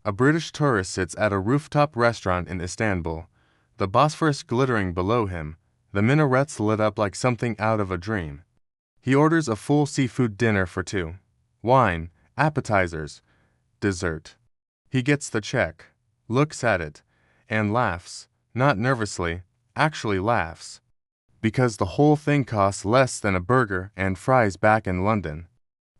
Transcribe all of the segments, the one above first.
A British tourist sits at a rooftop restaurant in Istanbul, the Bosphorus glittering below him, the minarets lit up like something out of a dream. He orders a full seafood dinner for two. Wine, appetizers, dessert. He gets the check, looks at it, and laughs, not nervously, actually laughs. Because the whole thing costs less than a burger and fries back in London.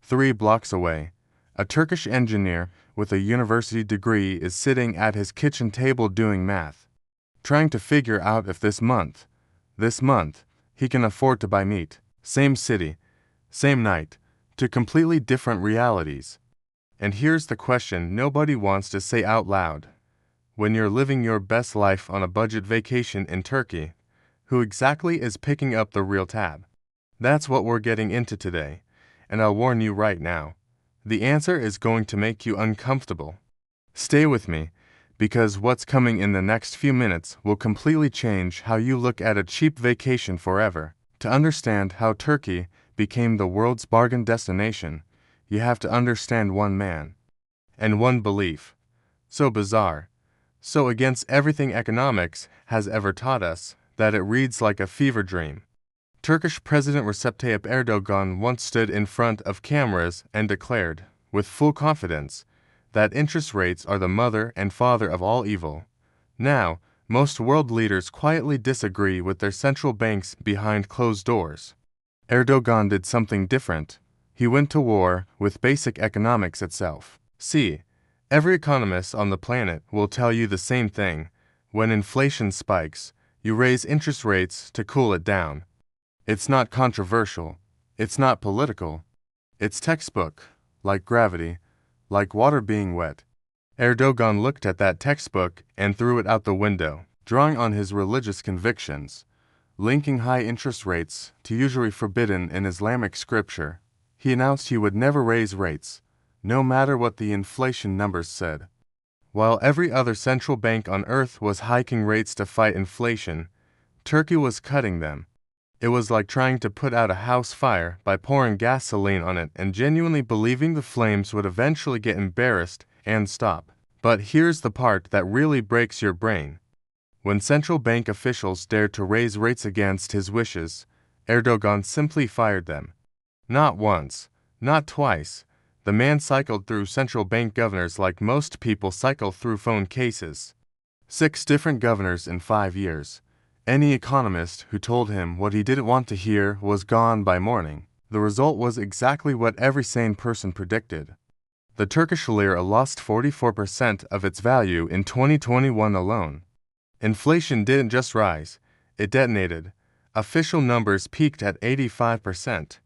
3 blocks away, a Turkish engineer with a university degree is sitting at his kitchen table doing math, trying to figure out if this month, he can afford to buy meat. Same city, same night, to completely different realities. And here's the question nobody wants to say out loud. When you're living your best life on a budget vacation in Turkey, who exactly is picking up the real tab? That's what we're getting into today, and I'll warn you right now. The answer is going to make you uncomfortable. Stay with me, because what's coming in the next few minutes will completely change how you look at a cheap vacation forever. To understand how Turkey became the world's bargain destination, you have to understand one man and one belief. So bizarre, so against everything economics has ever taught us, that it reads like a fever dream. Turkish President Recep Tayyip Erdogan once stood in front of cameras and declared, with full confidence, that interest rates are the mother and father of all evil. Now, most world leaders quietly disagree with their central banks behind closed doors. Erdogan did something different. He went to war with basic economics itself. See, every economist on the planet will tell you the same thing. When inflation spikes, you raise interest rates to cool it down. It's not controversial. It's not political. It's textbook, like gravity, like water being wet. Erdogan looked at that textbook and threw it out the window, drawing on his religious convictions, linking high interest rates to usury forbidden in Islamic scripture. He announced he would never raise rates, no matter what the inflation numbers said. While every other central bank on earth was hiking rates to fight inflation, Turkey was cutting them. It was like trying to put out a house fire by pouring gasoline on it and genuinely believing the flames would eventually get embarrassed and stop. But here's the part that really breaks your brain. When central bank officials dared to raise rates against his wishes, Erdogan simply fired them. Not once, not twice. The man cycled through central bank governors like most people cycle through phone cases. 6 different governors in 5 years. Any economist who told him what he didn't want to hear was gone by morning. The result was exactly what every sane person predicted. The Turkish lira lost 44% of its value in 2021 alone. Inflation didn't just rise, it detonated. Official numbers peaked at 85%.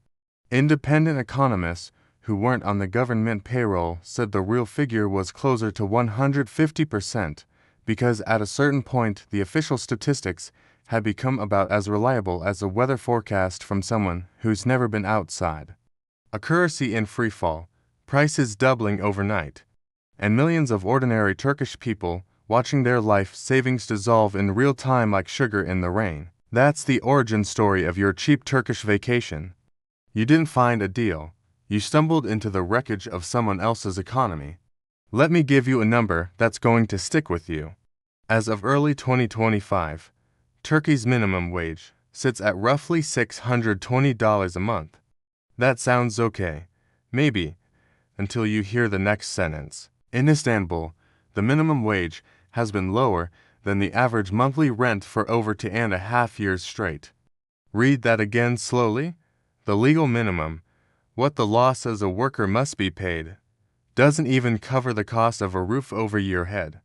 Independent economists who weren't on the government payroll said the real figure was closer to 150%, because at a certain point the official statistics had become about as reliable as a weather forecast from someone who's never been outside. A currency in freefall, prices doubling overnight, and millions of ordinary Turkish people watching their life savings dissolve in real time like sugar in the rain. That's the origin story of your cheap Turkish vacation. You didn't find a deal. You stumbled into the wreckage of someone else's economy. Let me give you a number that's going to stick with you. As of early 2025, Turkey's minimum wage sits at roughly $620 a month. That sounds okay, maybe, until you hear the next sentence. In Istanbul, the minimum wage has been lower than the average monthly rent for over 2.5 years straight. Read that again slowly. The legal minimum, what the law says a worker must be paid, doesn't even cover the cost of a roof over your head.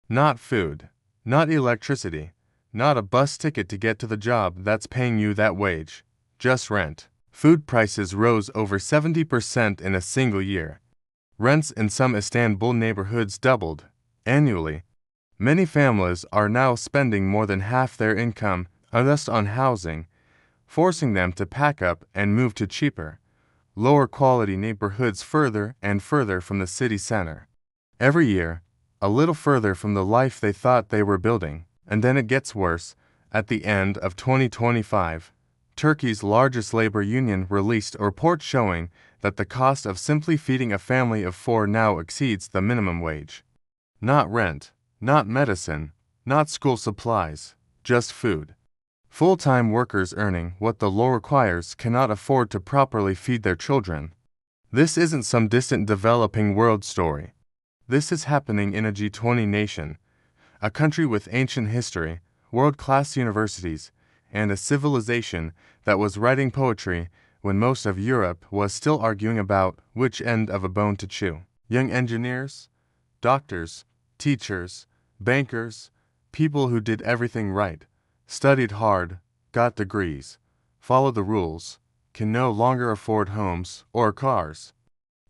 Not food, not electricity, not a bus ticket to get to the job that's paying you that wage, just rent. Food prices rose over 70% in a single year. Rents in some Istanbul neighborhoods doubled annually. Many families are now spending more than half their income just on housing, forcing them to pack up and move to cheaper, lower quality neighborhoods further and further from the city center. Every year, a little further from the life they thought they were building. And then it gets worse. At the end of 2025, Turkey's largest labor union released a report showing that the cost of simply feeding a family of 4 now exceeds the minimum wage. Not rent, not medicine, not school supplies, just food. Full-time workers earning what the law requires cannot afford to properly feed their children. This isn't some distant developing world story. This is happening in a G20 nation, a country with ancient history, world-class universities, and a civilization that was writing poetry when most of Europe was still arguing about which end of a bone to chew. Young engineers, doctors, teachers, bankers, people who did everything right, studied hard, got degrees, followed the rules, can no longer afford homes or cars.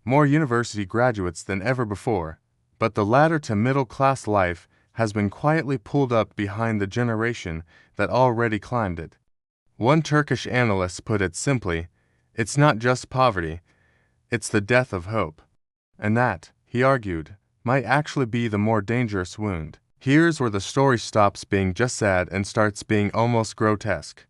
More university graduates than ever before, but the ladder to middle-class life has been quietly pulled up behind the generation that already climbed it. One Turkish analyst put it simply, it's not just poverty, it's the death of hope. And that, he argued, might actually be the more dangerous wound. Here's where the story stops being just sad and starts being almost grotesque.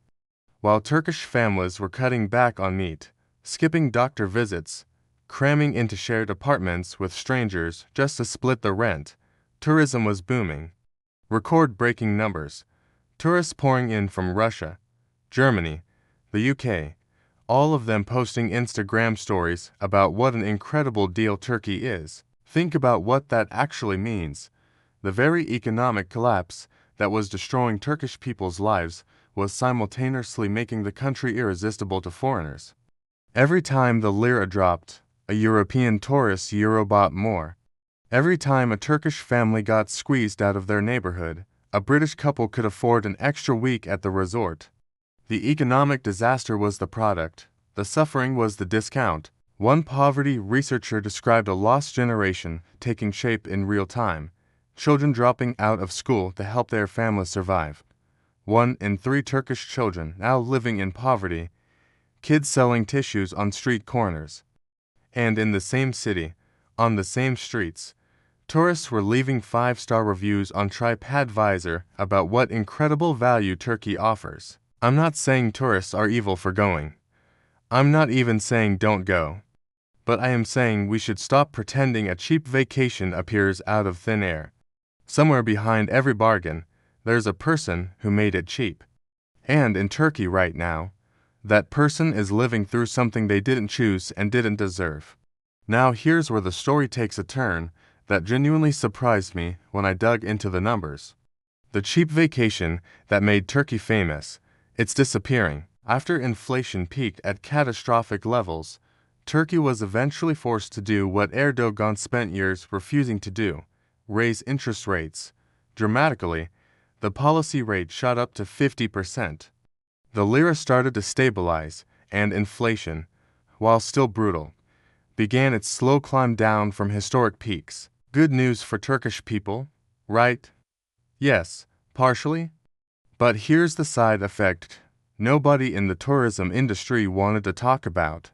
While Turkish families were cutting back on meat, skipping doctor visits, cramming into shared apartments with strangers just to split the rent, tourism was booming. Record-breaking numbers. Tourists pouring in from Russia, Germany, the UK, all of them posting Instagram stories about what an incredible deal Turkey is. Think about what that actually means. The very economic collapse that was destroying Turkish people's lives was simultaneously making the country irresistible to foreigners. Every time the lira dropped, a European tourist euro bought more. Every time a Turkish family got squeezed out of their neighborhood, a British couple could afford an extra week at the resort. The economic disaster was the product, the suffering was the discount. One poverty researcher described a lost generation taking shape in real time, children dropping out of school to help their families survive. 1 in 3 Turkish children now living in poverty, kids selling tissues on street corners. And in the same city, on the same streets, tourists were leaving 5-star reviews on TripAdvisor about what incredible value Turkey offers. I'm not saying tourists are evil for going. I'm not even saying don't go. But I am saying we should stop pretending a cheap vacation appears out of thin air. Somewhere behind every bargain, there's a person who made it cheap. And in Turkey right now, that person is living through something they didn't choose and didn't deserve. Now here's where the story takes a turn that genuinely surprised me when I dug into the numbers. The cheap vacation that made Turkey famous, it's disappearing. After inflation peaked at catastrophic levels, Turkey was eventually forced to do what Erdogan spent years refusing to do, raise interest rates. Dramatically, the policy rate shot up to 50%. The lira started to stabilize, and inflation, while still brutal, began its slow climb down from historic peaks. Good news for Turkish people, right? Yes, partially. But here's the side effect nobody in the tourism industry wanted to talk about.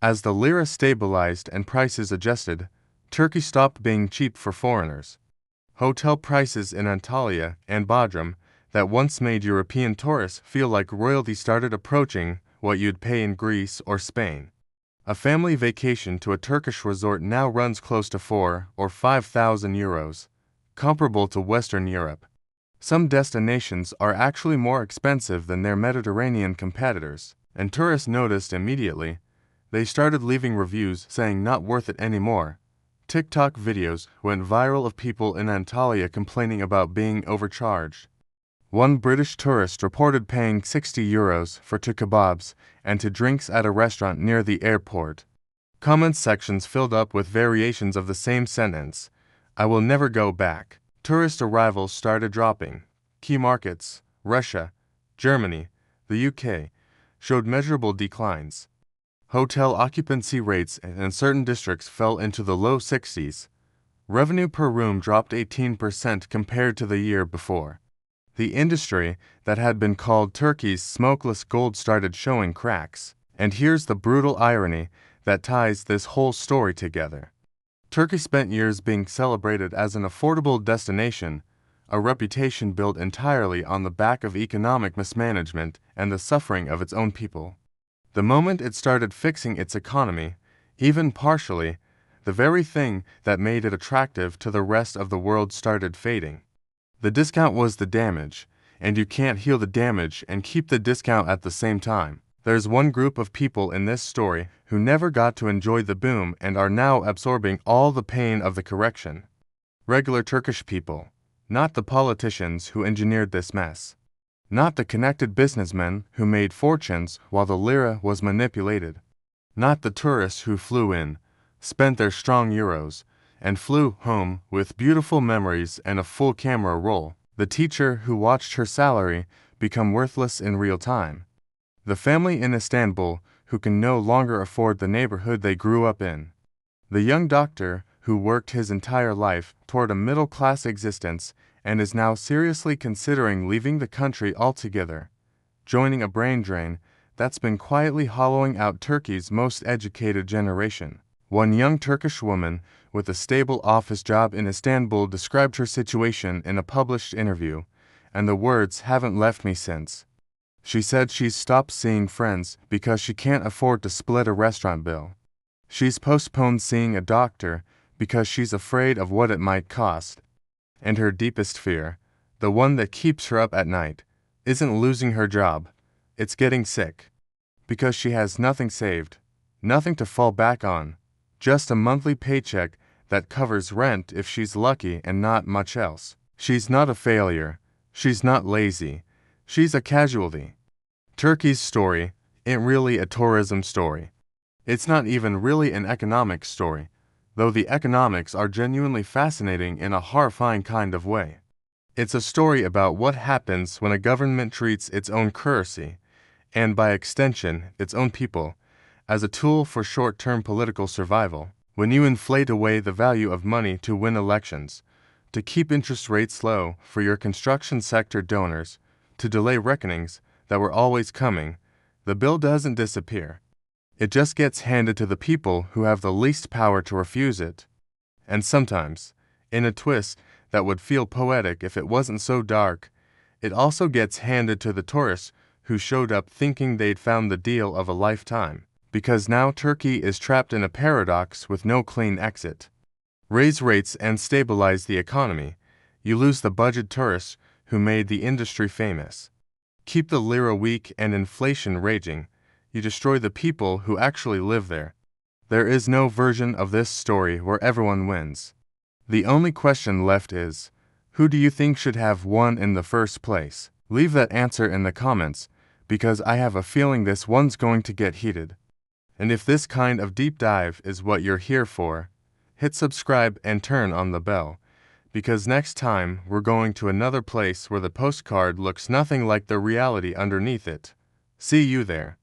As the lira stabilized and prices adjusted, Turkey stopped being cheap for foreigners. Hotel prices in Antalya and Bodrum that once made European tourists feel like royalty started approaching what you'd pay in Greece or Spain. A family vacation to a Turkish resort now runs close to 4,000 or 5,000 euros, comparable to Western Europe. Some destinations are actually more expensive than their Mediterranean competitors, and tourists noticed immediately. They started leaving reviews saying not worth it anymore. TikTok videos went viral of people in Antalya complaining about being overcharged. One British tourist reported paying 60 euros for 2 kebabs and 2 drinks at a restaurant near the airport. Comment sections filled up with variations of the same sentence, "I will never go back." Tourist arrivals started dropping. Key markets, Russia, Germany, the UK, showed measurable declines. Hotel occupancy rates in certain districts fell into the low 60s. Revenue per room dropped 18% compared to the year before. The industry that had been called Turkey's smokeless gold started showing cracks. And here's the brutal irony that ties this whole story together. Turkey spent years being celebrated as an affordable destination, a reputation built entirely on the back of economic mismanagement and the suffering of its own people. The moment it started fixing its economy, even partially, The very thing that made it attractive to the rest of the world started fading. The discount was the damage, and you can't heal the damage and keep the discount at the same time. There's one group of people in this story who never got to enjoy the boom and are now absorbing all the pain of the correction. Regular Turkish people, not the politicians who engineered this mess. Not the connected businessmen who made fortunes while the lira was manipulated. Not the tourists who flew in, spent their strong euros, and flew home with beautiful memories and a full camera roll. The teacher who watched her salary become worthless in real time. The family in Istanbul who can no longer afford the neighborhood they grew up in. The young doctor who worked his entire life toward a middle-class existence and is now seriously considering leaving the country altogether, joining a brain drain that's been quietly hollowing out Turkey's most educated generation. One young Turkish woman with a stable office job in Istanbul described her situation in a published interview, and the words haven't left me since. She said she's stopped seeing friends because she can't afford to split a restaurant bill. She's postponed seeing a doctor because she's afraid of what it might cost. And her deepest fear, the one that keeps her up at night, isn't losing her job, it's getting sick. Because she has nothing saved, nothing to fall back on, just a monthly paycheck that covers rent if she's lucky and not much else. She's not a failure, she's not lazy, she's a casualty. Turkey's story ain't really a tourism story. It's not even really an economic story, though the economics are genuinely fascinating in a horrifying kind of way. It's a story about what happens when a government treats its own currency, and by extension, its own people, as a tool for short-term political survival. When you inflate away the value of money to win elections, to keep interest rates low for your construction sector donors, to delay reckonings that were always coming, the bill doesn't disappear. It just gets handed to the people who have the least power to refuse it. And sometimes, in a twist that would feel poetic if it wasn't so dark, it also gets handed to the tourists who showed up thinking they'd found the deal of a lifetime. Because now Turkey is trapped in a paradox with no clean exit. Raise rates and stabilize the economy, you lose the budget tourists who made the industry famous. Keep the lira weak and inflation raging, you destroy the people who actually live there. There is no version of this story where everyone wins. The only question left is, who do you think should have won in the first place? Leave that answer in the comments, because I have a feeling this one's going to get heated. And if this kind of deep dive is what you're here for, hit subscribe and turn on the bell, because next time we're going to another place where the postcard looks nothing like the reality underneath it. See you there.